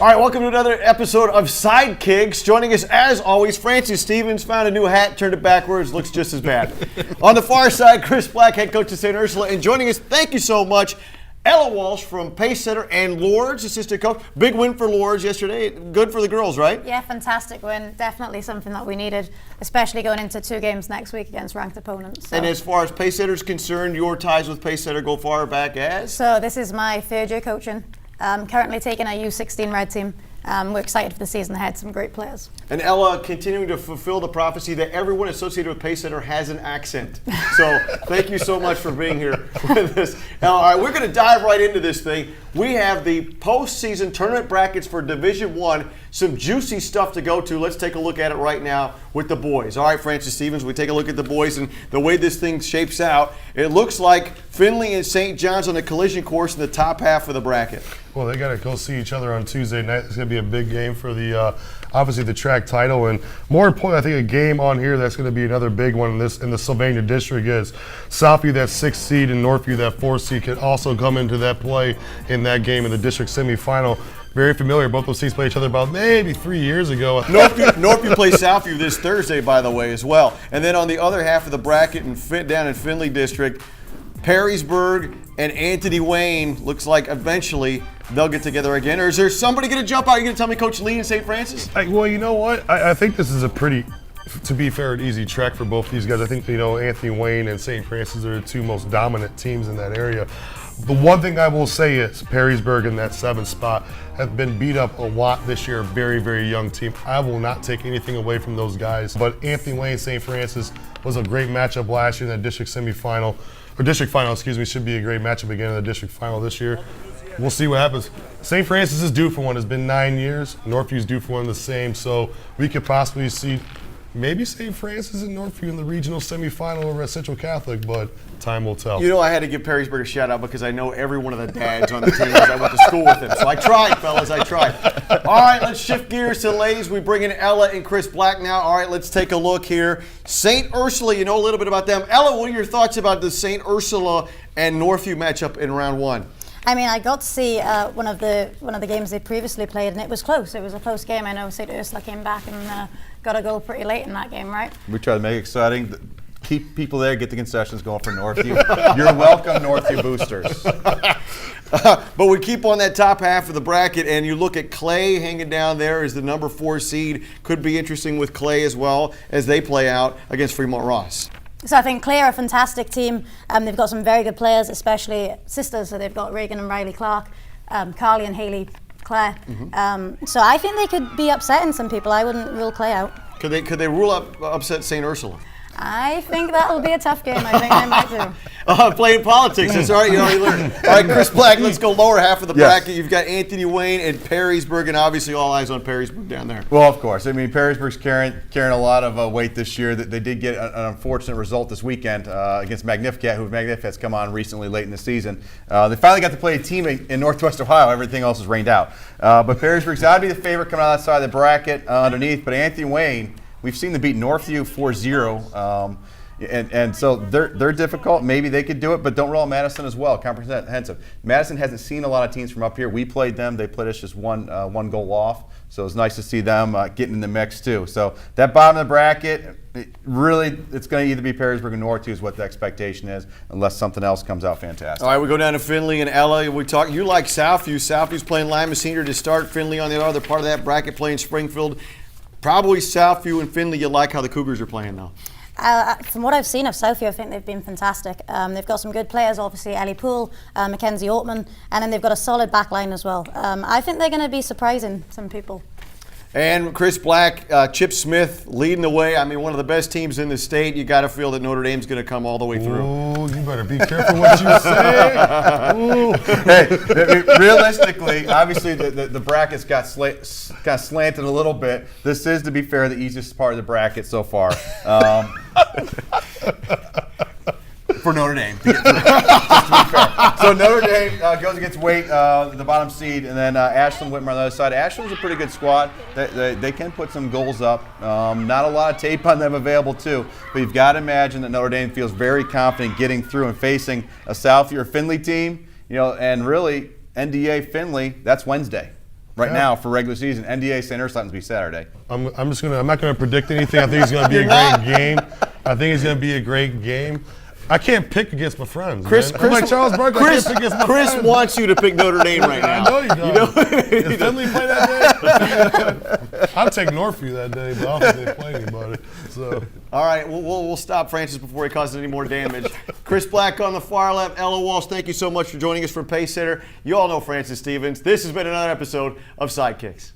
All right, welcome to another episode of Sidekicks. Joining us, as always, Francis Stevens found a new hat, turned it backwards, looks just as bad. On the far side, Chris Black, head coach of St. Ursula. And joining us, thank you so much, Ella Walsh from Pace Setter and Lourdes, assistant coach. Big win for Lourdes yesterday. Good for the girls, right? Yeah, fantastic win. Definitely something that we needed, especially going into 2 games next week against ranked opponents. So. And as far as Pace Setter is concerned, your ties with Pace Setter go far back as? So this is my 3rd year coaching. I'm currently taking a U16 red team. We're excited for the season ahead, some great players. And Ella continuing to fulfill the prophecy that everyone associated with Pace Setter has an accent. So thank you so much for being here with us. All right, we're going to dive right into this thing. We have the postseason tournament brackets for Division I. Some juicy stuff to go to. Let's take a look at it right now with the boys. All right, Francis Stevens, we take a look at the boys and the way this thing shapes out. It looks like Findlay and St. John's on the collision course in the top half of the bracket. Well, they got to go see each other on Tuesday night. It's going to be a big game for the, obviously, the track title, and more importantly, I think a game on here that's going to be another big one in the Sylvania district is Southview, that 6th seed, and Northview, that 4th seed, could also come into that play in that game in the district semifinal. Very familiar. Both those teams played each other about maybe 3 years ago. Northview plays Southview this Thursday, by the way, as well. And then on the other half of the bracket, down in Findlay district, Perrysburg and Anthony Wayne, looks like eventually they'll get together again. Or is there somebody going to jump out? You're going to tell me Coach Lee in St. Francis? Well, you know what? I think this is a pretty, to be fair, an easy track for both these guys. I think, Anthony Wayne and St. Francis are the 2 most dominant teams in that area. The one thing I will say is Perrysburg in that 7th spot have been beat up a lot this year. Very, very young team. I will not take anything away from those guys. But Anthony Wayne, St. Francis was a great matchup last year in that district semifinal. Or district final, excuse me, should be a great matchup again in the district final this year. We'll see what happens. St. Francis is due for one. It's been 9 years. Northview's due for one the same. So we could possibly see maybe St. Francis and Northview in the regional semifinal over at Central Catholic, but time will tell. I had to give Perrysburg a shout out because I know every one of the dads on the team because I went to school with them. So I tried, fellas, I tried. All right, let's shift gears to the ladies. We bring in Ella and Chris Black now. All right, let's take a look here. St. Ursula, you know a little bit about them. Ella, what are your thoughts about the St. Ursula and Northview matchup in round 1? I mean, I got to see one of the games they previously played, and it was close. It was a close game. I know St. Ursula came back and got a goal pretty late in that game, right? We try to make it exciting. Keep people there, get the concessions going for Northview. You're welcome, Northview boosters. But we keep on that top half of the bracket, and you look at Clay hanging down there as the number 4 seed. Could be interesting with Clay as well as they play out against Fremont Ross. So I think Clay are a fantastic team. They've got some very good players, especially sisters. So they've got Reagan and Riley Clark, Carly and Haley Clare. Mm-hmm. So I think they could be upsetting some people. I wouldn't rule Clay out. Could they rule upset St. Ursula? I think that'll be a tough game. I think they might do. Playing politics. That's all right. You learn. All right, Chris Black, let's go lower half of the bracket. You've got Anthony Wayne and Perrysburg, and obviously all eyes on Perrysburg down there. Well, of course. I mean, Perrysburg's carrying a lot of weight this year. They did get an unfortunate result this weekend against Magnificat, who Magnificat's come on recently late in the season. They finally got to play a team in Northwest Ohio. Everything else is rained out. But Perrysburg's got to be the favorite coming out of that side of the bracket underneath. But Anthony Wayne, we've seen them beat Northview 4-0. And so they're difficult. Maybe they could do it, but don't roll Madison as well. Comprehensive. Madison hasn't seen a lot of teams from up here. We played them. They played us just one goal off. So it's nice to see them getting in the mix too. So that bottom of the bracket, it's going to either be Perrysburg or Northview is what the expectation is, unless something else comes out fantastic. All right, we go down to Findlay and Ella. You like Southview. Southview's playing Lima Senior to start. Findlay on the other part of that bracket playing Springfield. Probably Southview and Findlay. You like how the Cougars are playing now? From what I've seen of Southview, I think they've been fantastic. They've got some good players, obviously Ellie Poole, Mackenzie Ortman, and then they've got a solid back line as well. I think they're going to be surprising some people. And Chris Black, Chip Smith leading the way. I mean, one of the best teams in the state. You got to feel that Notre Dame's going to come all the way through. Oh, you better be careful what you say. Hey, realistically, obviously the brackets got slanted a little bit. This is, to be fair, the easiest part of the bracket so far. For Notre Dame to get through. Just to be fair. So Notre Dame goes against Waite, the bottom seed, and then Ashland Whitmer on the other side. Ashland's a pretty good squad. They can put some goals up. Not a lot of tape on them available too, but you've got to imagine that Notre Dame feels very confident getting through and facing a Southview or Findlay team. And really NDA Findlay, that's Wednesday. right now for regular season. NDA St. Ursuline will be Saturday. I'm not gonna predict anything. I think it's gonna be a great game. I think it's gonna be a great game. I can't pick against my friends. I'm like Charles Barkley. I can't pick against my Chris friends. wants you to pick Notre Dame right now. I know you don't. If Finley play that day, I'll take Northview that day, but I don't think they play anybody. So. All right, we'll stop Francis before he causes any more damage. Chris Black on the far left. Ella Walsh, thank you so much for joining us from Pace Center. You all know Francis Stevens. This has been another episode of Sidekicks.